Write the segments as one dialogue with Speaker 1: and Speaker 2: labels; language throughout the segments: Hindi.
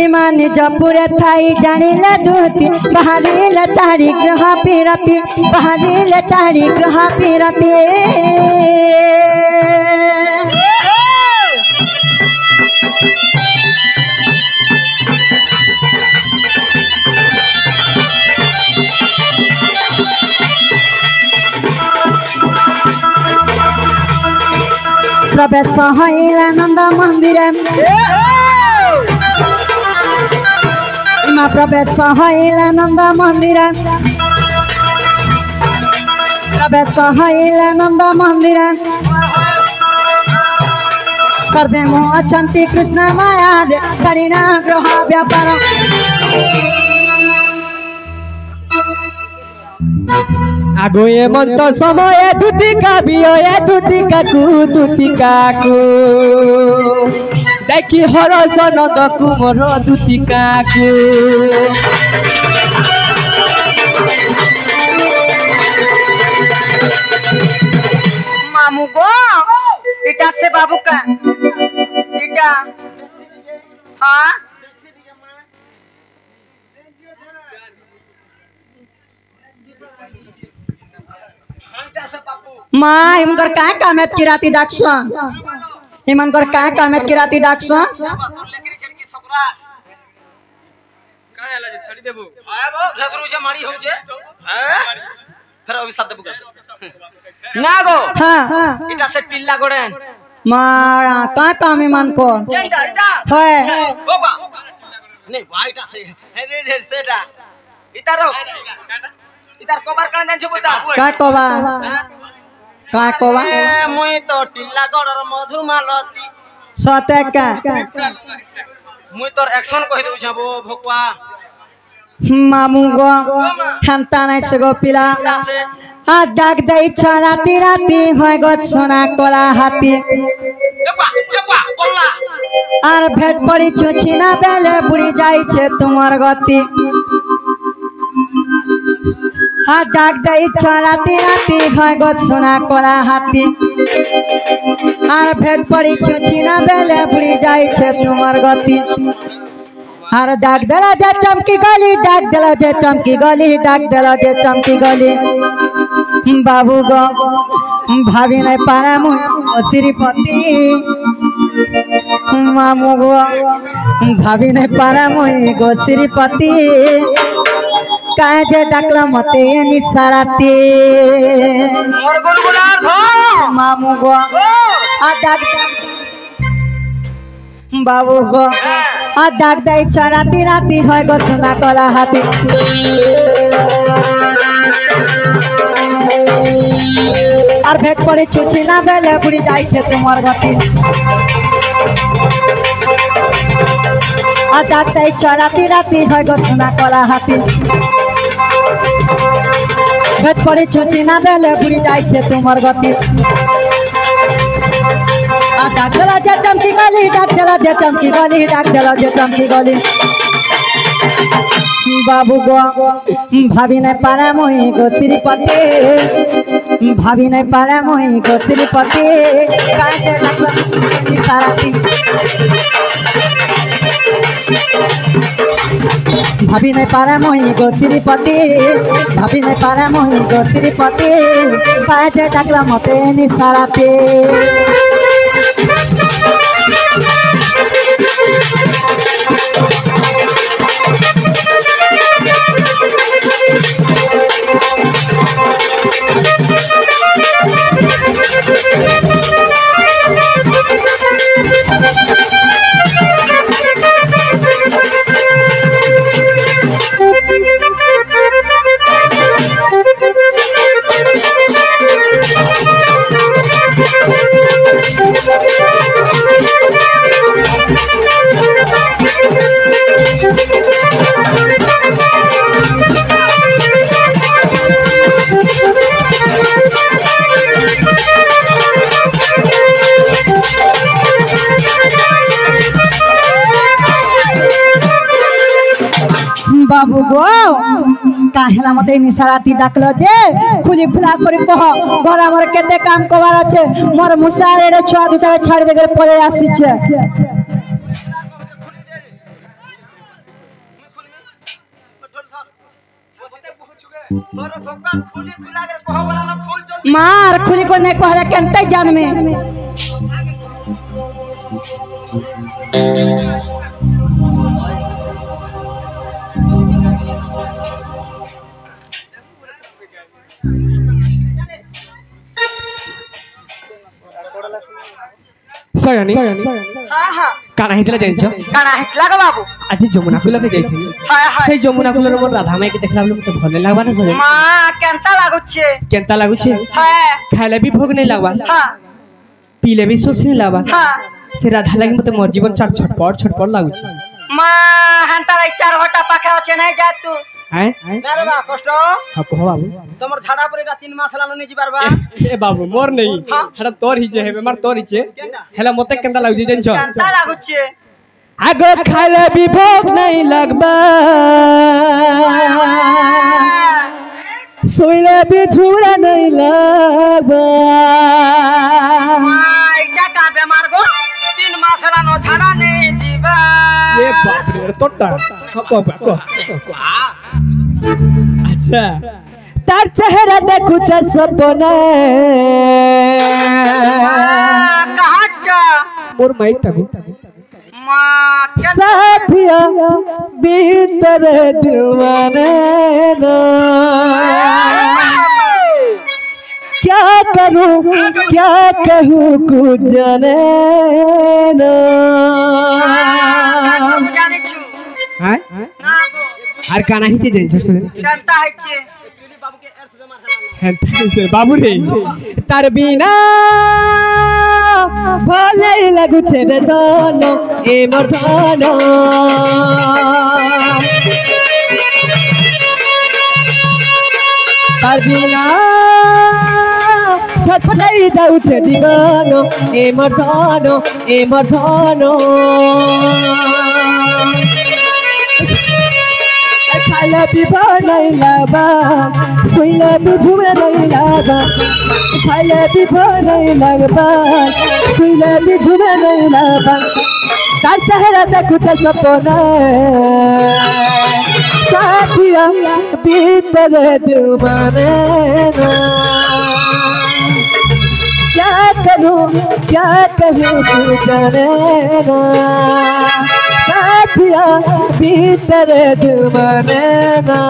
Speaker 1: इमान जपुरे थाई जानिले दूती बाहरिले चारि ग्रह पिरती बाहरिले चारि ग्रह पिरती प्रवेश नंद मंदिर प्रवेश नंद मंदिर प्रवेश नंद मंदिर सर्वे मोचंती कृष्ण माया चारिणा ग्रह व्यापार
Speaker 2: आगो ये मंत समय दुतिका बिये दुतिका कु देखी हर जनद कुमर दुतिका कु
Speaker 1: मामू गो इटा से बाबू का इटा हाँ माँ इमकर काय कामेत की राती डाक्सा इमकर काय कामेत की राती डाक्सा
Speaker 3: काय आला जे छडी देबो आबो घसरू से मारी हो जे फिर अभी साथ देबो ना गो हां इटा से टिल्ला गोड़ेन
Speaker 1: मां का काम ईमान को है
Speaker 3: बाबा नहीं वाइटा से रे रे सेटा इतारो इतार कवर का जान छबुता
Speaker 1: का कोबा का कोबा
Speaker 3: ए मुई तो टिल्ला गोड़र मधुमालती
Speaker 1: सते का
Speaker 3: मुई तोर एक्शन कहि दउ छबो भोकवा
Speaker 1: मामू गो हंता नहीं सगो पिला आ डाक दई राती राती होय गो सोना कोला हाथी आर भेट पड़ी छुछिना बेले बुड़ी जाई छे तुमर गति आ डाक दई राती राती होय गो सोना कोला हाथी आर भेट पड़ी छुछिना बेले बुड़ी जाई छे तुमर गति आर डाक देला जे चमकी गली डाक देला जे चमकी गली डाक देला जे चमकी गली बाबू गो भाभी नहीं पारा मुई श्रीपति मामू गो भाभी नहीं पारा मुई गो श्रीपति काहे जे डाकला मते निसाराती
Speaker 3: मोर गुलगुलार धो
Speaker 1: मामू गो आ डाक बाबू गो आ डाक दई राती राती होय गो सोना कोला हाथी और भेट पड़े छुछिना बेले बुड़ी जाई छे तुमर गति आ डाक दई राती राती होय गो सोना कोला हाथी भेट पड़े छुछिना बेले बुड़ी जाई छे तुमर गति आ डाक देला जे चमकी गली डाक देला जे चमकी गली डाक देला जे चमकी गली बाबू गो भाभी नहीं पारा मोही गो श्रीपति भाभी नहीं पारा मोही गो श्रीपति काहे जे डाकला निसाराती भाभी नहीं पारा मोही गो श्रीपति भाभी नहीं पारा मोही गो श्रीपति काहे जे डाकला मते निसाराती बाबू गो काहेला मते निसाराती डाकलो जे खुली खुला करी कह घर हमर केते काम करवार আছে मोर मुसारे रे छुआ दुटा छाड़ी दे पळे आसी छे
Speaker 3: मोर भोका खुली खुला के कहो वाला ना खोल जल्दी
Speaker 1: मार खुली को नहीं कहले केनते जान में
Speaker 2: सयानी
Speaker 3: हां हां
Speaker 2: काना हितला जानिछ
Speaker 3: काना हितला ग बाबू
Speaker 2: आज जमुना कुला के जाइथिल
Speaker 3: हां हां
Speaker 2: से जमुना कुला मोर राधा माई के देखला तो भले लागबा ना सरे
Speaker 3: मां केनता लागुछे
Speaker 2: केनता लागुछे
Speaker 3: हां
Speaker 2: खाइले भी भोग नहीं लागबा
Speaker 3: हां
Speaker 2: पीले भी सोच नहीं लागबा
Speaker 3: हां
Speaker 2: से राधा लागि मते मोर जीवन छटपट लागुछे
Speaker 3: मां हंता 4 घंटा पाखे अछि नहीं जा तू
Speaker 2: हैं
Speaker 3: मेरे बा कष्ट
Speaker 2: हां कहो बाबू
Speaker 3: तमर झाड़ा पर एटा 3 मास लानो नहीं जीबार बा
Speaker 2: ए बाबू मोर नहीं हड़ा तोर ही जे हेबे मार तोर ही छे हेला मते केनता लागु जे जन छ
Speaker 3: केनता लागु छे
Speaker 2: आगो खाइले भी भोग नहीं लगबा सोइले भी झुरा नहीं लगबा
Speaker 3: आइटा का बेमार गो 3 मास लानो झाड़ा नहीं जीबा
Speaker 2: ये बाप रे तोटा को अच्छा तार चेहरा देखु छ सपना
Speaker 3: कहां का
Speaker 2: मोर माइक टागो
Speaker 3: मां
Speaker 2: साथिया भीतर दिलवाने ना क्या करूं क्या कहूं कुछ जाने ना
Speaker 3: जाने छु
Speaker 2: हैं
Speaker 3: ना गो
Speaker 2: আর কানা হিতে দেন ছসে
Speaker 3: কেনতা হইছে বাবু के एर्स बेमार
Speaker 2: হ্যাঁ সে বাবু রে তার বিনা ভলে লাগুছে রে দন এ মোর ধন তার বিনা ছটপটাই যাউছে জীবন এ মোর ধন खाइला पीबा नहीं लाबा सोइला भी झुमरा नहीं लाबा खाइला पीबा नहीं लागबा सोइला भी झुमरा नहीं लाबा तार चेहरा देखु छ सपना साथिया भीतर दिल माने ना क्या करूं क्या कहूं तू जाने ना साथिया भीतर दिल माने ना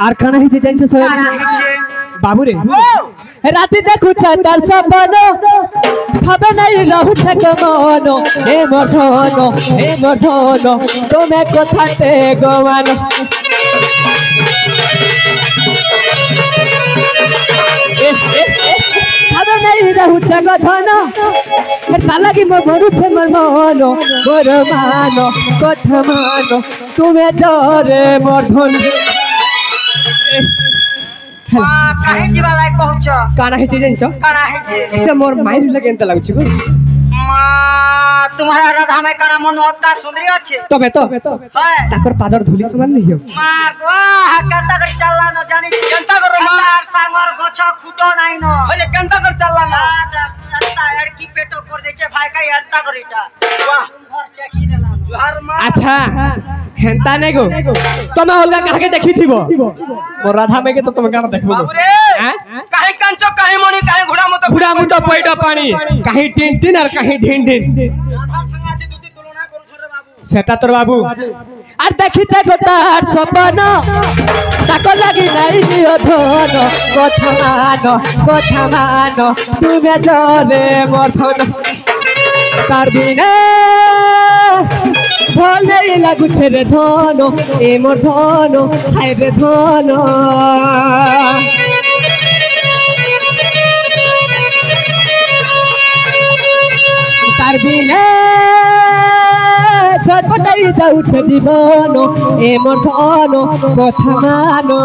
Speaker 2: আর খানা হিতে যাইছো সব বাবু রে রাতে দেখু তার সপন ভাবে নাই রহু থাক মন হে মধন তুমি কথাতে গোমান ভাবে নাই রহু থাক ধন তা লাগি মো ভরুছে মোর মন মোর মান কথা মান তুমি জরে মোর ধন
Speaker 3: काहे जीवा लायक कहछ
Speaker 2: काना हिते जंछ
Speaker 3: काना हिते
Speaker 2: से मोर माइर लगे एंत लागछि गो
Speaker 3: मां तुम्हारा राधा में काना मन अक्का सुंदरी अछि
Speaker 2: तबे तो
Speaker 3: है
Speaker 2: ताकर पादर धुली समान नहीं हो
Speaker 3: मां गो हकता कर चलला न जानी केनता कर मार सांगर गछ खुटो नाही न होले केनता कर चलला न अत्ता लड़की पेटो कर देछे भाई का अत्ता करिता वाह घर देखि देला जोहार मां
Speaker 2: अच्छा हेंता नहीं गो तमे अलगा काहे देखि थिबो मोर राधा में के तो तमे काना देखबो
Speaker 3: बाबू रे
Speaker 2: हैं
Speaker 3: काहे कांचो काहे मणि काहे घुड़ा मत
Speaker 2: पैडा पानी काहे टिन और काहे ढिन
Speaker 3: राधा संग अछि दुती तुलना करू थरे बाबू
Speaker 2: सेटा तोर बाबू আর দেখিছে গো তার সপন তাকো লাগি নাই দিও ধন কথা মান তুমি জরে মর্ধন তার বিনা ভাল নাই লাগুছে রে ধন এ মোর ধন হায় রে ধন তার বিনা ছটপটাই যাউছে জীবন এ মোর ধন কথা মানো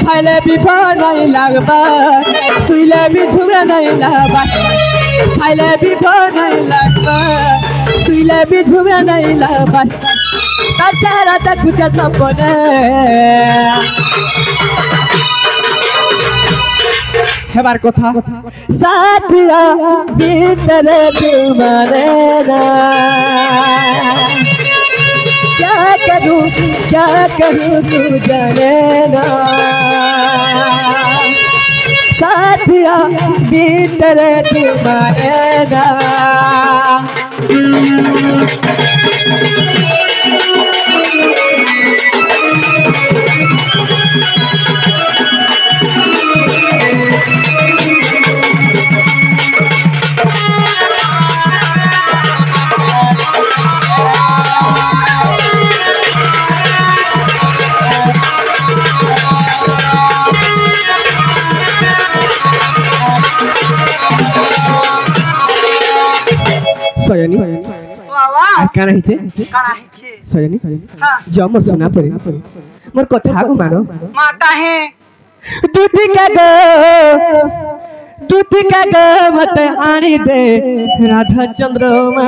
Speaker 2: খাইলে বিফল নাই লাগবা শুইলে বিঝুমে নাই লাগবা খাইলে বিফল নাই লাগবা শুইলে বিঝুমে নাই লাগবা তার চেহারাটা খুঁজে সপনে হেবার কথা সাথিয়া ভিতরে তোমারে না क्या करूँ तू जाने ना साथिया भीतर तुम्हारे ना সয়নি আর কানা হিছে সয়নি জমর শোনা পরে মোর কথা গো মানো
Speaker 3: মা কাহে
Speaker 2: दूध का गो मत आनी दे राधा चंद्रमा